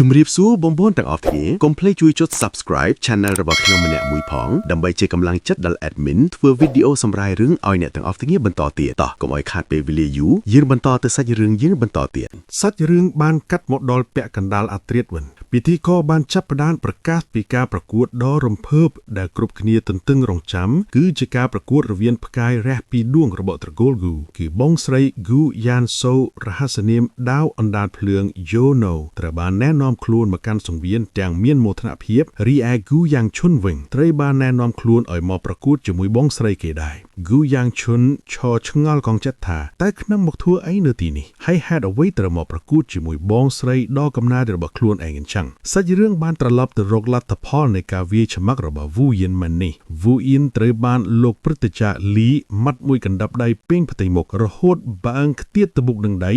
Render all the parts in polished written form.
ជំរាបសួរបងប្អូនទាំងអស់គ្នាកុំភ្លេចជួយចុច Subscribe Channel របស់ខ្ញុំម្នាក់មួយផងដើម្បីជាកម្លាំងចិត្តដល់ Admin ធ្វើវីដេអូសម្រាយរឿងឲ្យអ្នកទាំងអស់គ្នាបន្តទៀតតោះកុំឲ្យខាតពេលវេលាយូរយើងបន្តទៅសាច់រឿងយើងបន្តទៀតសាច់រឿងបានកាត់មកដល់ពាក់កណ្ដាលអាត្រិតវិញពិធីករបានចាប់ផ្ដើមប្រកាសពីការប្រកួតដ៏រំភើបដែលគ្រប់គ្នាទន្ទឹងរង់ចាំគឺជាការប្រកួតរវាងផ្កាយរះពីរដួងរបស់ត្រកូល Gu គឺបងស្រី Gu Yan So រហស្សនាមដាវអណ្ដាតភ្លើង Yono ត្រូវបានណែនាំខ្លួនមកកាន់សង្វៀនទាំងមានមោទនភាពរីឯ Gu Yang Chun វិញត្រូវបានណែនាំខ្លួនឲ្យមកប្រកួតជាមួយបងស្រីគេដែរ Gu Yang Chun ឈរឆ្ងល់កងចិត្តថាតើខ្ញុំមកធ្វើអីនៅទីនេះហើយហេតុអ្វីត្រូវមកប្រកួតជាមួយបងស្រីដ៏កំណាចរបស់ខ្លួនឯងអញ្ចឹងសាច់រឿងបានត្រឡប់ទៅរកលទ្ធផលនៃការវាយឆ្មាក់របស់ Wu Yin មែននេះ Wu Yin ត្រូវបានលោកព្រឹទ្ធាចារ្យ Li ម៉ាត់មួយកណ្ដាប់ដៃពេញផ្ទៃមុខរហូតបើងខ្ទាតទៅមុខនឹងដី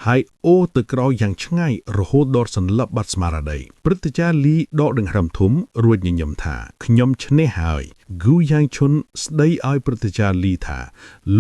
ហើយអូទៅក្រោយយ៉ាងឆ្ងាយរហូតដល់សន្លប់បាត់ស្មារតីព្រឹទ្ធាចារ្យ Li ដកដង្ហើមធំរួចញញឹមថាខ្ញុំឈ្នះហើយ Gu Yang Chun ស្ដីឲ្យព្រឹទ្ធាចារ្យ Li ថា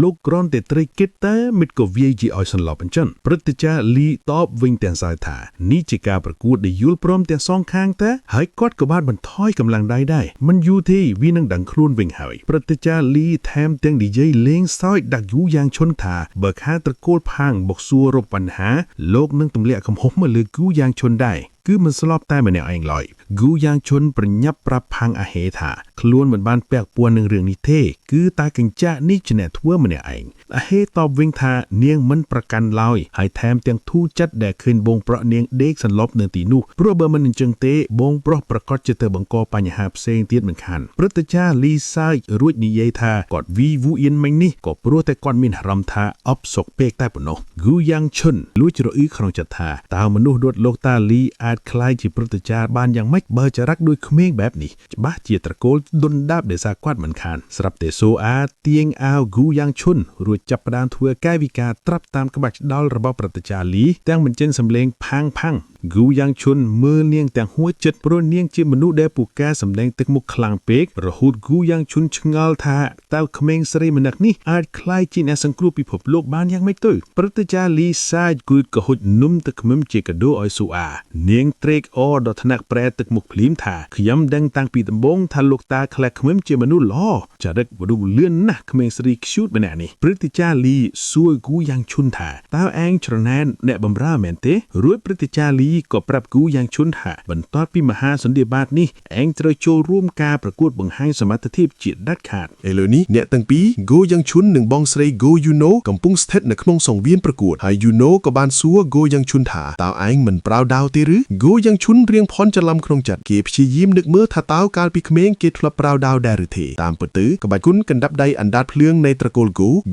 លោកគ្រាន់តែត្រីគិតតែមិនក៏វាយជាឲ្យសន្លប់អញ្ចឹងព្រឹទ្ធាចារ្យ Li តបវិញទាំងសើថានេះជាការប្រកួតដែលយល់ព្រមទាំងសងខាងតែហើយគាត់ក៏បានបន្ថយកម្លាំងដៃដែរមិនយូរទេវានឹងដឹងខ្លួនវិញហើយព្រឹទ្ធាចារ្យ Li ថែមទាំងនិយាយលេងសើចដាក់ Gu Yang Chun ថាបើខាងត្រកូលផាងមកសួររកបញ្ហាលោកនឹងទម្លាក់កំហុសមកលើ Gu Yang Chun ដែរគឺមិនស្លាប់តែម្នាក់ឯងឡើយ Gu Yang Chun ប្រញាប់ប្រាប់ផាងអាហេថាខ្លួនមិនបានពាក់ព័ន្ធនឹងរឿងនេះទេគឺតែកញ្ចាក់នេះជាអ្នកធ្វើម្នាក់ឯងអាហេតបវិញថានាងមិនប្រកាន់ឡើយហើយថែមទាំងធូរចិត្តដែលឃើញបងប្រុសនាងដេកសន្លប់នៅទីនោះព្រោះបើមិនអញ្ចឹងទេបងប្រុសប្រកាសជាទៅបង្កបញ្ហាផ្សេងទៀតមិនខានព្រឹទ្ធាចារ្យ Li សើចរួចនិយាយថាគាត់វី Wu Yin មិញនេះក៏ព្រោះតែគាត់មានអារម្មណ៍ថាអបសុកពេកតែប៉ុណ្ណោះ Gu Yang Chun លួចរអ៊ឺក្នុងចិត្តថាតើមនុស្សរត់លោកតា Li អាចខ្លាយជាព្រឹទ្ធាចារ្យបានយ៉ាងម៉េចបើចរិតដូចក្មេងបែបនេះច្បាស់ជាត្រកូលដុនដាបដែលសារគាត់មិនខានស្រាប់តែសូអាទាញអាវ Gu Yang Chun រួចចាប់ផ្ដើមធ្វើកាយវិការត្រាប់តាមក្បាច់ដល់របស់ព្រឹទ្ធាចារ្យ Li ទាំងបញ្ចេញសម្លេងផាង Gu Yang Chun មើលនាងទាំងហួចចិត្តព្រោះនាងជាមនុស្សដែលពូកែសម្លេងទឹកមុខខ្លាំងពេករហូត Gu Yang Chun ឆ្ងល់ថាតើក្មេងស្រីម្នាក់នេះអាចក្លាយជាអ្នកសង្គ្រោះពិភពលោកបានយ៉ាងម៉េចទៅព្រឹទ្ធាចារ្យ Li សាយគួតក៏ហុចនំទឹកខ្មុំជាកាដូឲ្យសូអានាងត្រេកអរដល់ថ្នាក់ប្រែទឹកមុខភ្លាមថាខ្ញុំដឹងតាំងពីដំបូងថាលោកតាខ្លែខ្មុំជាមនុស្សល្អចរិតមនុស្សលឿនណាស់ក្មេងស្រី cute ម្នាក់នេះព្រឹទ្ធាចារ្យ Li សួរ Gu Yang Chun ថាតើឯងច្រណែនអ្នកបម្រើមែនទេរួចព្រឹទ្ធាចារ្យ Li ក៏ប្រាប់ Gu Yang Chun ថាបន្ទាប់ពីមហាសន្និបាតនេះឯងត្រូវចូលរួមការប្រកួតបង្ហាញសមត្ថភាពជាដាច់ខាតឥឡូវនេះអ្នកទាំងពីរ Gu Yang Chun និងបងស្រី Go Yuno កំពុងស្ថិតនៅក្នុងសង្វៀនប្រកួតហើយ Yuno ក៏បានសួរ Go Yang Chun ថាតើឯងមិនប្រៅដាវទេឬ Go Yang Chun រៀងផន់ច្រឡំក្នុងចិត្តគេព្យាយាមនឹកមើលថាតើកាលពីក្មេងគេធ្លាប់ប្រៅដាវដែរឬទេតាមពិតទៅក្បាច់គុណកណ្ដាប់ដៃអណ្ដាតភ្លើងនៃត្រកូល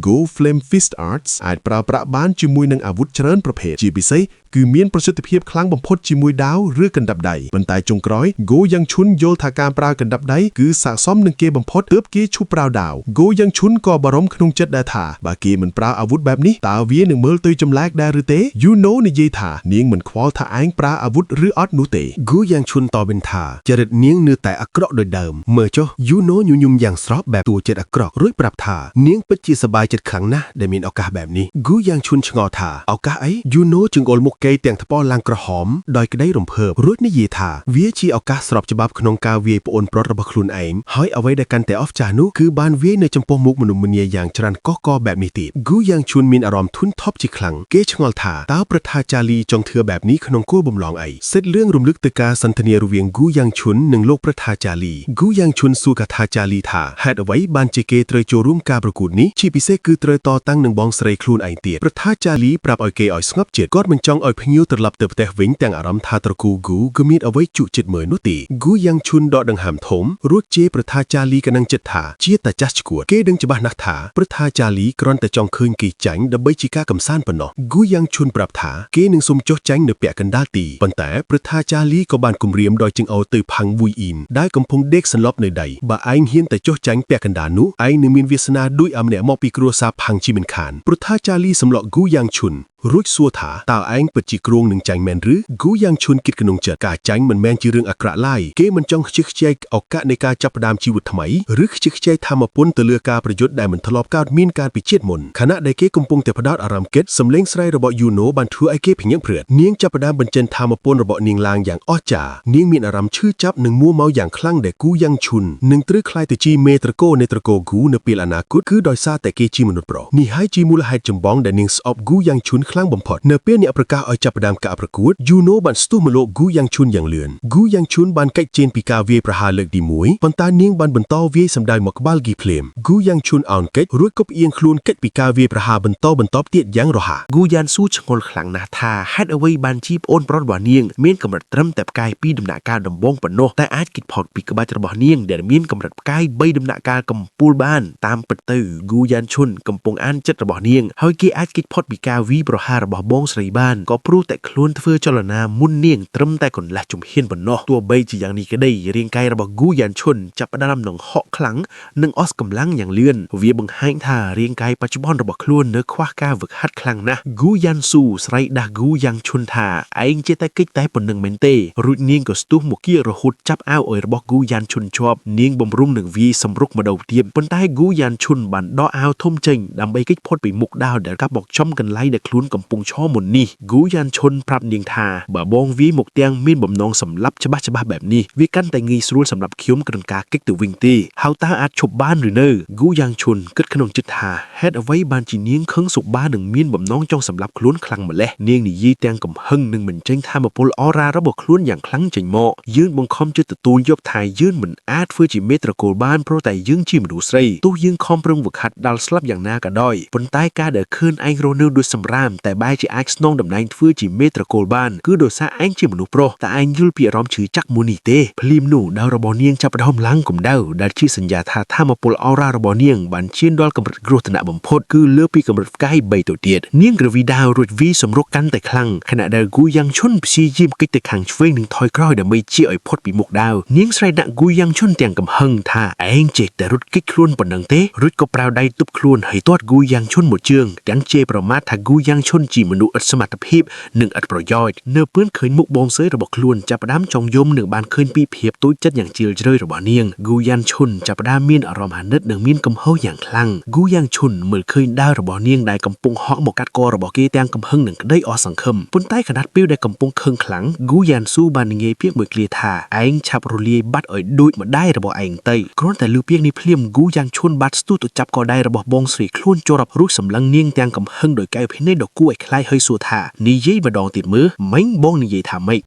Go Flame Fist Arts អាចប្រើប្រាស់បានជាមួយនឹងអាវុធច្រើនប្រភេទជាពិសេសគឺមានប្រសិទ្ធភាពខ្លាំងបំផុតជាមួយដាវឬកណ្ដាប់ដៃប៉ុន្តែចុងក្រោយ Go Yang Chun យល់ថាការប្រើកណ្ដាប់ដៃគឺស័ក្តិសមនឹងគេបំផុតទើបគេឈប់ប្រើដាវ Go Yang Chun ក៏បារម្ភក្នុងចិត្តដែរថាបើគេមិនប្រើអាវុធបែបនេះតើវានឹងមើលទៅចម្លែកដែរឬទេ Yuno និយាយថានាងមិនខ្វល់ថាឯងប្រើអាវុធឬអត់នោះទេ Gu Yang Chun តបវិញថាចរិតនាងនៅតែអាក្រក់ដូចដើមមើលចុះ Yuno ញញឹមយ៉ាងស្រស់បែបតួចិត្តអាក្រក់រួចប្រាប់ថានាងពិតជាសប្បាយចិត្តខ្លាំងណាស់ដែលមានឱកាសបែបនេះ Gu Yang Chun ឆ្ងល់ថាឱកាសអី Yuno ចង្អុលមុខគេទាំងថ្ពាល់ឡើងក្រហមដោយក្តីរំភើបរួចនិយាយថាវាជាឱកាសស្របច្បាប់ក្នុងការវាយប្អូនប្រុសរបស់ខ្លួនឯងហើយអ្វីដែលកាន់តែអស្ចារ្យនោះគឺបានវាយនៅចំពោះមុខមនុស្សម្នាយ៉ាងច្រើនកកបែបនេះទៀត Gu Yang Chun មានអារម្មណ៍ធុញថប់ជាខ្លាំងគេឆ្ងល់ថាតើព្រឹទ្ធាចារ្យ Li ចង់ធ្វើបែបនេះក្នុងគោលបំណងអីសិតរឿងរំលឹកទៅការសន្ទនារវាង Gu Yang Chun និងលោកព្រឹទ្ធាចារ្យ Li Gu Yang Chun សួរកថាចារ្យ Li ថាហេតុអ្វីបានជាគេត្រូវចូលរួមការប្រកួតនេះជាពិសេសគឺត្រូវតតាំងនឹងបងស្រីខ្លួនឯងទៀតព្រឹទ្ធាចារ្យ Li ប្រាប់ឲ្យគេឲ្យស្ងប់ចិត្តគាត់មិនចង់ឲ្យភ្ញៀវត្រឡប់ទៅផ្ទះវិញទាំងអារម្មណ៍ថាត្រកូល Gu គឺមានអ្វីជក់ចិត្តមើលនោះទេ Gu Yang Chun ដកដង្ហើមធំរួចជេរព្រឹទ្ធាចារ្យ Li កណ្ដឹងចិត្តថាជាតាចាស់ឈួតគេដឹងច្បាស់ណាស់ថាព្រឹទ្ធាចារ្យ Li គ្រាន់តែចង់ឃើញគេចាញ់ដើម្បីជាការកំសាន្តប៉ុណ្ណោះ Gu Yang Chun ប្រាប់ថាគេនឹងសុំចុះចាញ់នៅពាក់កណ្ដាលទីប៉ុន្តែព្រឹទ្ធាចារ្យ Li ក៏បានគំរាមដោយចង្អុលទៅផាំង Wu Yin ដែលកំពុងដេកសន្លប់នៅដីបើឯងហ៊ានតែចុះចាញ់ពាក់កណ្ដាលនោះឯងនឹងមានវាសនាដូចម្នាក់មកពីគ្រួសារផាំងជីមិនខានព្រឹទ្ធាចារ្យ Li សម្លក់ Gu Yang Chun រួចសួរថាតើឯងពិត ជីគ្រងនឹងចាញ់មែនឬគូយ៉ាងឈុនគិតក្នុងចិត្តការចាញ់មិនមែនជារឿងអាក្រក់ឡើយគេមិនចង់ខ្ជិះខ្ជាយឱកាសនៃការចាប់ផ្ដើមជីវិតថ្មីឬខ្ជិះខ្ជាយធម្មពលទៅលើការប្រយុទ្ធដែលមិនធ្លាប់កើតមានកាលពីជាតិមុនខណៈដែលគេកំពុងតែផ្ដោតអារម្មណ៍គិតសំឡេងស្រែករបស់យូណូបានធ្វើឲ្យគេភ្ញាក់ព្រឺតនាងចាប់ផ្ដើមបញ្ចេញធម្មពលរបស់នាងឡើងយ៉ាងអស្ចារ្យនាងមានអារម្មណ៍ឈឺចាប់និងមួម៉ៅយ៉ាងខ្លាំងដែលគូយ៉ាងឈុននឹងត្រូវក្លាយទៅជាមេត្រកូលនៃត្រកូលគូនៅពេលអនាគតគឺដោយសារតែគេជាមនុស្សប្រុសនេះហើយជាមូលហេតុចម្បងដែលនាងស្អប់គូយ៉ាងឈុនខ្លាំងបំផុតនៅពេលអ្នកប្រកាសឲ្យចាប់ផ្ដើមការប្រកួតយូណូបានស្ទុះមកលោកគូយ៉ាងឈុនយ៉ាងលឿនគូយ៉ាងឈុនបានកិច្ចជេនពីការវាយប្រហារលើកទី1ប៉ុន្តែនាងបានបន្តវាយសម្ដៅមកក្បាលគីភ្លាមគូយ៉ាងឈុនអោនកិច្ចរួចក៏ផ្អៀងខ្លួនកិច្ចពីការវាយប្រហារបន្តទៀតយ៉ាងរហ័ស គូយ៉ានស៊ូឆ្ងល់ខ្លាំងណាស់ថាហេតុអ្វីបានជាប្អូនប្រុសរបស់នាងមានកម្រិតត្រឹមតែផ្កាយ2ដំណាក់កាលដំបូងប៉ុណ្ណោះតែអាចគិតផុតពីក្បាច់របស់នាងដែលមានកម្រិតផ្កាយ3ដំណាក់កាលកំពូលបានតាមពិតទៅគូយ៉ានឈុនកំពុងអានចិត្តរបស់នាងហើយគេអាចគិតផុតពីការវាយប្រហាររបស់បងស្រីបានក៏ព្រោះតែខ្លួនធ្វើចលនាមុននាងត្រឹមតែកន្លះជំហានប៉ុណ្ណោះទោះបីជាយ៉ាងនេះក្តីរាងកាយរបស់គូយ៉ានឈុនចាប់ផ្ដើមនឹងហក់ខ្លាំងនិងអស់កម្លាំងយ៉ាងលឿនវាបង្ហាញថារាងកាយបច្ចុប្បន្នរបស់ខ្លួននៅខ្វះការវឹកហាត់ខ្លាំងណាស់គូយ៉ានស៊ូស្រែកដាស់គូយ៉ាងឈុនថាឯងចេះតែកិច្ចតែប៉ុណ្្នឹងមែនទេរួចនាងក៏ស្ទុះមកគៀរហូតចាប់អាវអុយរបស់គូយ៉ានឈុនជាប់នាងបំរុងនឹងវាយសម្រុកម្ដងទៀតប៉ុន្តែគូយ៉ានឈុនបានដកអាវធំចេញដើម្បីគេចផុតពីមុខដាវដែលកាប់មកចំកន្លែងដែលខ្លួនកំពុងឈរមុននេះគូយ៉ានឈុនប្រាប់នាងថាបើបងវាយមកទាំងមានបំណងសម្លាប់ច្បាស់បែបនេះវាកាន់តែងាយស្រួលសម្រាប់ខ្ញុំក្នុងការកិច្ចទៅវិញទេហើយតើអាចឈប់បានឬនៅគូយ៉ាងឈុនគិតក្នុងចិត្តថាហេតុអ្វីបានជានាងខឹងសុបានឹងមានបំណងចង់សម្លាប់ខ្លួនខ្លាំងម្ល៉េះនាងនិយាយទាំងកំហឹងនិងបញ្ចេញធម៌ពលអរ៉ារបស់ខ្លួនយ៉ាងខ្លាំងចេញមកយើងបង្ខំចិត្តទទួលយកថាយើងមិនអាចធ្វើជាមេត្រកូលបានព្រោះតែយើងជាមនុស្សស្រីទោះយើងខំប្រឹងវឹកហាត់ដល់ស្លាប់យ៉ាងណាក៏ដោយប៉ុន្តែការដែលឃើញឯងរស់នៅដូចសម្រាមតែបែរជាអាចស្នងតំណែងធ្វើជាមេត្រកូលបានគឺដោយសារឯងជាមនុស្សប្រុសតែឯងយល់ពីអារម្មណ៍ឈឺចាក់មួយនេះទេភ្លាមនោះដាវរបស់នាងចាប់ផ្ដើមឡើងកម្ដៅដែលជាសញ្ញាថាធម៌ពលអរ៉ារបស់នាងបានឈានដល់កម្រិតគ្រោះថ្នាក់បំផុតគឺលើពីកម្រិតផ្កាយ3ទៅទៀតនាងក្រវីដាវរួចវាយសម្រុកកាន់តែខ្លាំងខណៈដែលគូយ៉ាងឈុនព្យាយាមគេចទៅខាងឆ្វេងនិងថយក្រោយដើម្បីជៀសឲ្យផុតពីមុខដាវនាងស្រែកដាក់គូយ៉ាងឈុនទាំងកំហឹងថាឯងចេះតែរត់គេចខ្លួនប៉ុណ្ណឹងទេរួចក៏ប្រើដៃទប់ខ្លួនហើយទាត់គូយ៉ាងឈុនមួយជើងទាំងជេរប្រមាថថាគូយ៉ាងឈុនជាមនុស្សឥតសមត្ថភាពនិងឥតប្រយោជន៍នៅពេលឃើញមុខបងស្រីរបស់ខ្លួនចាប់ផ្ដើមចង់យំនិងបានឃើញពីភាពទូចចិត្តយ៉ាងជ្រាលជ្រៅរបស់នាងគូយ៉ាងឈុនចាប់ផ្ដើមមានអារម្មណ៍អាណិតនិងមានកំហុសយ៉ាងខ្លាំងគូយ៉ាងឈុនមើលឃើញដាវរបស់នាងដែលកំពុងហក់មកកាត់ករបស់គេទាំងកំហឹងនិងក្តីអស់សង្ឃឹមប៉ុន្តែខណៈពេលដែលកំពុងខឹងខ្លាំងគូយ៉ាងស៊ូបាននិយាយពាក្យមួយឃ្លាថាឯងឆាប់រលាយបាត់ឲ្យដូចម្ដាយរបស់ឯងទៅគ្រាន់តែឮពាក្យនេះភ្លាមគូយ៉ាងឈុនបាត់ស្ទុះទៅចាប់កដៃរបស់បងស្រីខ្លួនជាប់រួចសម្លឹងនាងទាំងកំហឹងដោយកែវភេទនេះដ៏គួរឲ្យខ្លាចហើយសួរថានិយាយម្ដងទៀតមើលមិញបងនិយាយថាម៉េច